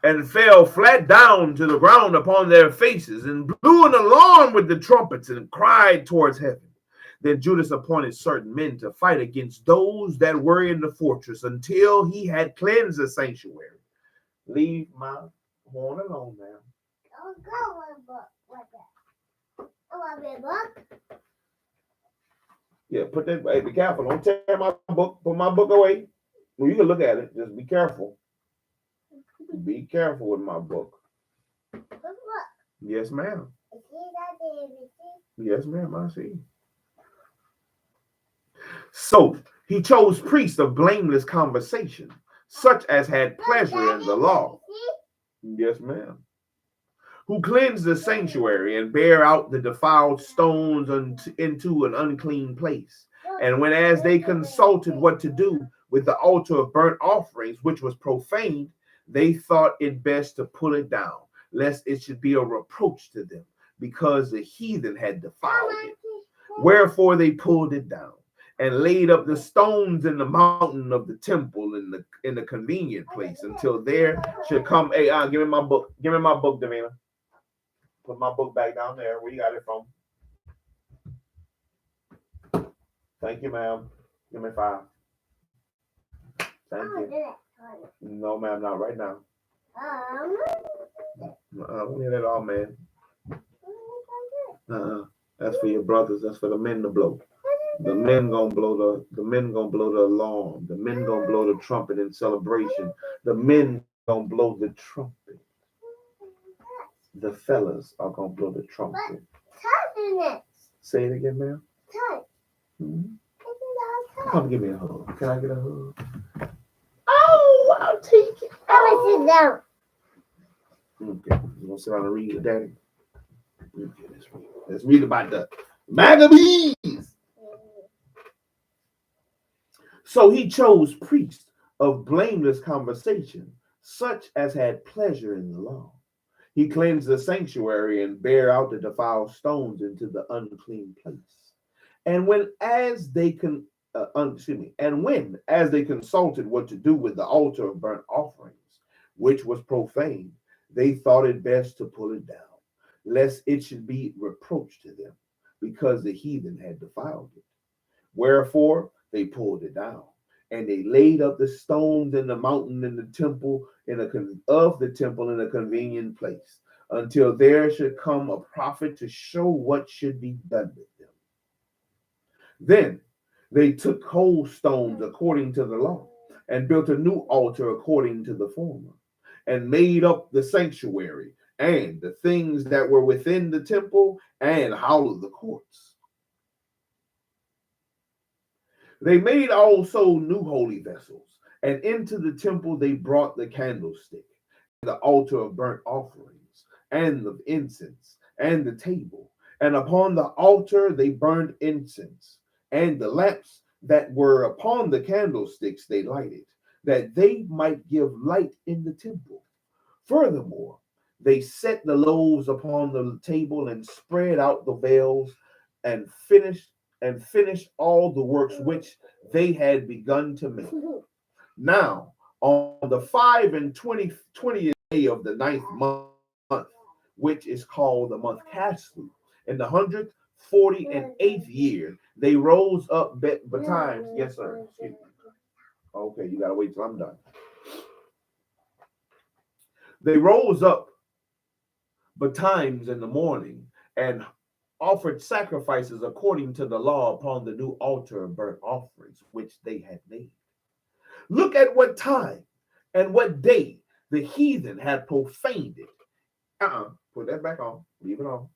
And fell flat down to the ground upon their faces, and blew an alarm with the trumpets, and cried towards heaven. Then Judas appointed certain men to fight against those that were in the fortress until he had cleansed the sanctuary. Leave my horn alone, man. I'll go with a book like that. I want a book. Yeah, put that. Hey, be careful. Don't tear my book. Put my book away. Well, you can look at it. Just be careful. Be careful with my book. Look. Yes, ma'am. See that, baby? Yes, ma'am. I see. So he chose priests of blameless conversation, such as had pleasure in the law. Yes, ma'am. Who cleanse the sanctuary and bear out the defiled stones into an unclean place. And when as they consulted what to do with the altar of burnt offerings, which was profaned, they thought it best to pull it down, lest it should be a reproach to them, because the heathen had defiled it. Wherefore they pulled it down and laid up the stones in the mountain of the temple in the convenient place until there should come a give me my book. Give me my book, Davina. Put my book back down there. Where you got it from? Thank you, ma'am. Give me 5. Thank you. No, ma'am, not right now. Don't hear that all, man. That's for your brothers. That's for the men to blow. The men gonna blow the alarm. The men gonna blow the trumpet in celebration. The men gonna blow the trumpet. The fellas are gonna blow the trumpet. Say it again, ma'am. Come give me a hug. Can I get a hug? Oh, I'll take it. I'm gonna sit down. Okay, you gonna sit down and read with Daddy? Okay, let's read about the Maccabees. So he chose priests of blameless conversation, such as had pleasure in the law. He cleansed the sanctuary and bare out the defiled stones into the unclean place. And when as they consulted what to do with the altar of burnt offerings, which was profane, they thought it best to pull it down, lest it should be reproach to them, because the heathen had defiled it. Wherefore they pulled it down, and they laid up the stones in the mountain in the temple in a convenient place, until there should come a prophet to show what should be done with them. Then they took whole stones according to the law, and built a new altar according to the former, and made up the sanctuary and the things that were within the temple and hollowed the courts. They made also new holy vessels, and into the temple they brought the candlestick, the altar of burnt offerings, and of incense, and the table. And upon the altar they burned incense, and the lamps that were upon the candlesticks they lighted, that they might give light in the temple. Furthermore, they set the loaves upon the table and spread out the veils, and finished all the works which they had begun to make. Now, on the 20th day of the 9th month, which is called the month Caslu, in the 148th year, they rose up betimes. Yes, sir. Excuse me. Okay, you gotta wait till I'm done. They rose up betimes in the morning and offered sacrifices according to the law upon the new altar of burnt offerings which they had made. Look at what time and what day the heathen had profaned it. Put that back on. Leave it on.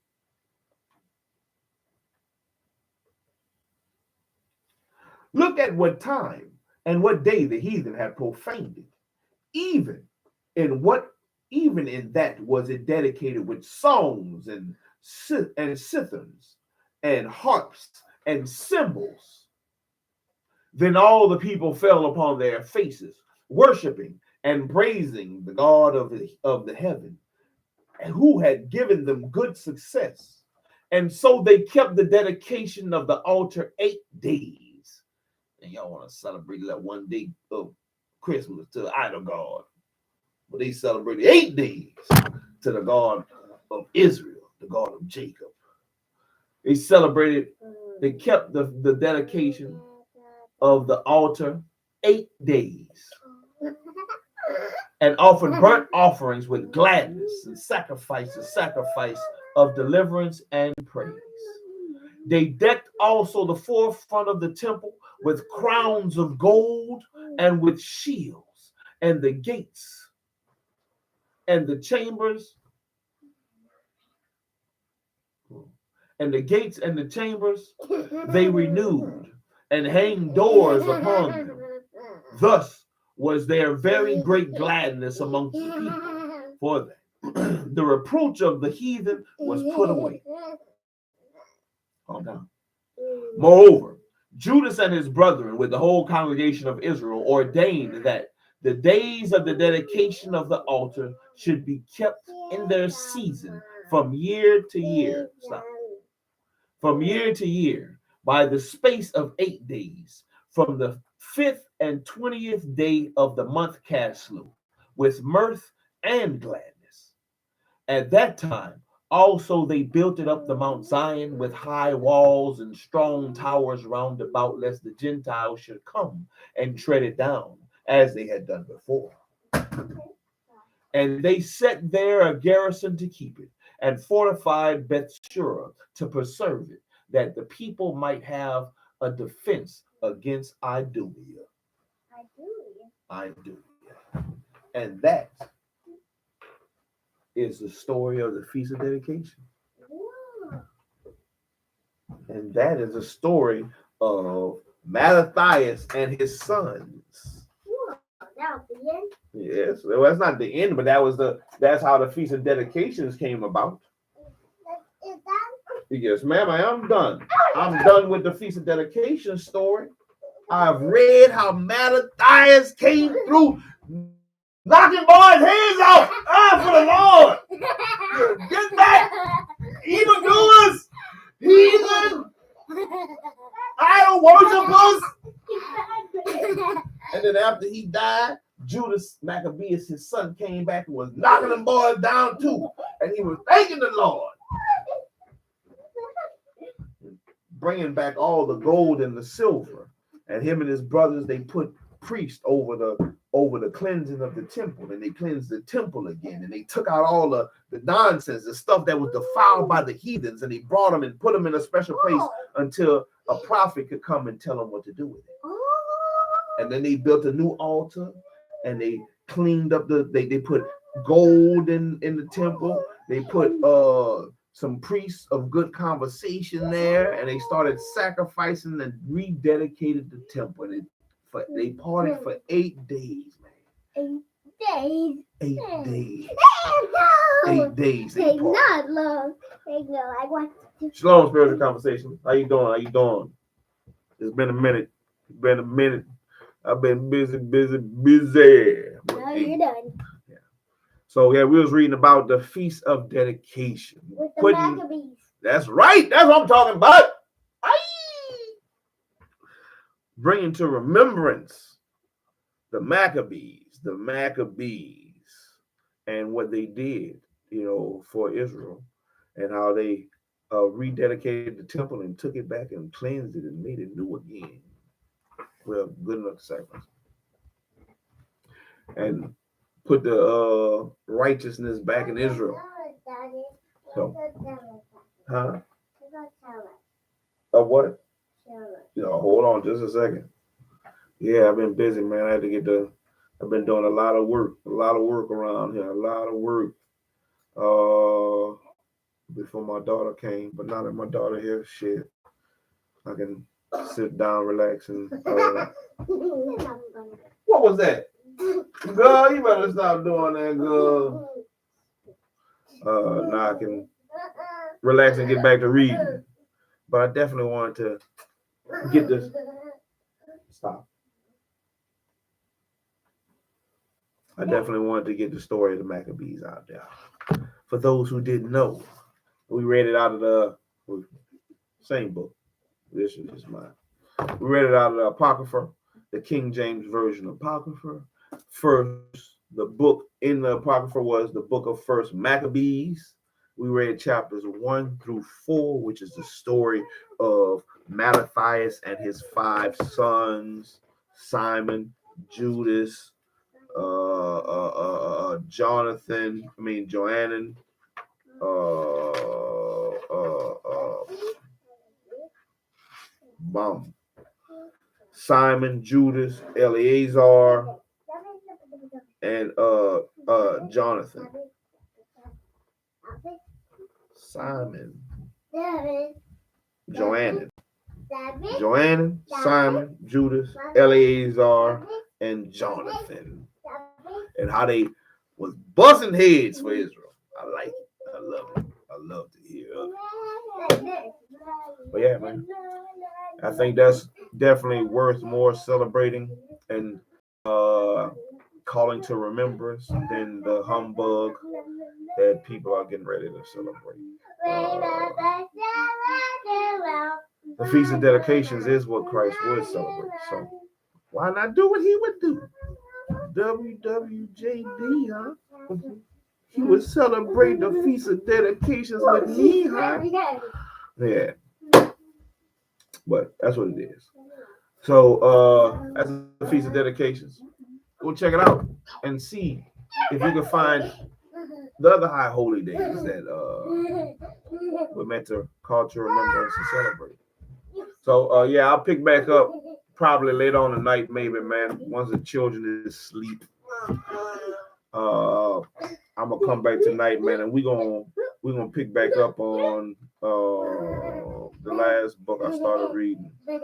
Look at what time and what day the heathen had profaned it. Even in that was it dedicated with songs and citharns and harps and cymbals. Then all the people fell upon their faces, worshiping and praising the God of the heaven, who had given them good success. And so they kept the dedication of the altar 8 days. And y'all want to celebrate that one day of Christmas to the idol God. But they celebrated 8 days to the God of Israel, the God of Jacob. They celebrated They kept the dedication of the altar 8 days and offered burnt offerings with gladness and sacrifice of deliverance and praise. They decked also the forefront of the temple with crowns of gold and with shields, and the gates and the chambers they renewed and hanged doors upon them. Thus was there very great gladness amongst the people, for them. The reproach of the heathen was put away. Calm down. Moreover, Judas and his brethren with the whole congregation of Israel ordained that the days of the dedication of the altar should be kept in their season from year to year. Stop. From year to year, by the space of 8 days, from the 5th and 20th day of the month Caslu, with mirth and gladness. At that time, also they built it up the Mount Zion with high walls and strong towers round about, lest the Gentiles should come and tread it down, as they had done before. And they set there a garrison to keep it, and fortified Bethshura to preserve it, that the people might have a defense against Idumean. And that is the story of the Feast of Dedication. And that is the story of Mattathias and his sons. That was the end? Yes, well, that's not the end, but that's how the Feast of Dedications came about. Is that? Yes, ma'am, I am done. I'm done with the Feast of Dedication story. I've read how Mattathias came through knocking boys' heads off. For the Lord. Get back, evildoers, heathen, idol worshipers. And then after he died, Judas Maccabees, his son, came back and was knocking them boys down too. And he was thanking the Lord, bringing back all the gold and the silver. And him and his brothers, they put priests over the cleansing of the temple, and they cleansed the temple again, and they took out all the nonsense, the stuff that was defiled by the heathens, and they brought them and put them in a special place until a prophet could come and tell them what to do with it. And then they built a new altar, and they cleaned up they put gold in the temple. They put some priests of good conversation there, and they started sacrificing and rededicated the temple. And they partied for 8 days, man. 8 days. 8 days. They not long. I want to. Shalom, spiritual conversation. How you doing? It's been a minute. I've been busy. Now you're done. Yeah. So yeah, we was reading about the Feast of Dedication. With the Maccabees. That's right. That's what I'm talking about. Bringing to remembrance the Maccabees, and what they did, for Israel, and how they rededicated the temple and took it back and cleansed it and made it new again. Well, good enough to sacrifice. And put the righteousness back in Israel. So, huh? Of what? Hold on just a second. Yeah, I've been busy, man. I've been doing a lot of work around here, before my daughter came. But now that my daughter here, shit, I can sit down, relax, and what was that? Girl, you better stop doing that, girl. Now I can relax and get back to reading. But I definitely wanted to get this. Stop. I definitely wanted to get the story of the Maccabees out there. For those who didn't know, we read it out of the same book. This is just mine. We read it out of the Apocrypha, the King James Version Apocrypha. First, the book in the Apocrypha was the book of First Maccabees. We read chapters 1 through 4, which is the story of Mattathias and his 5 sons, Simon, Judas, Joannan, Simon, Judas, Eleazar, and Jonathan. Simon, Joannan, Simon, Judas, Eleazar, and Jonathan. And how they was busting heads for Israel. I like it. I love it. I love to hear it. But yeah, man, I think that's definitely worth more celebrating and calling to remembrance than the humbug that people are getting ready to celebrate. The Feast of Dedications is what Christ would celebrate. So why not do what he would do? WWJD, huh? He would celebrate the Feast of Dedications with me, huh? Yeah. But that's what it is. So as the Feast of Dedications, go check it out and see if you can find the other high holy days that we're meant to call to remembrance and celebrate. So yeah, I'll pick back up probably later on tonight, maybe, man. Once the children is asleep. I'm gonna come back tonight, man, and we're gonna pick back up on the last book I started reading. We're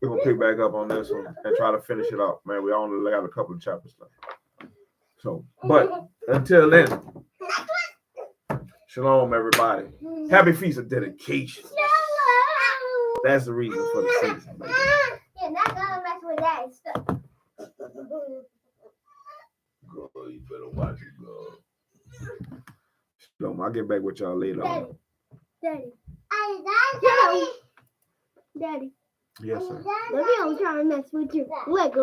gonna pick back up on this one and try to finish it up, man. We only got a couple of chapters left. So, but until then, shalom, everybody. Happy Feast of Dedication. That's the reason for the season, baby. You're not gonna mess with that stuff. Girl, you better watch it, girl. Shalom. I'll get back with y'all later on. Daddy. Daddy. Yes, sir. Maybe I'm trying to mess with you. Lego.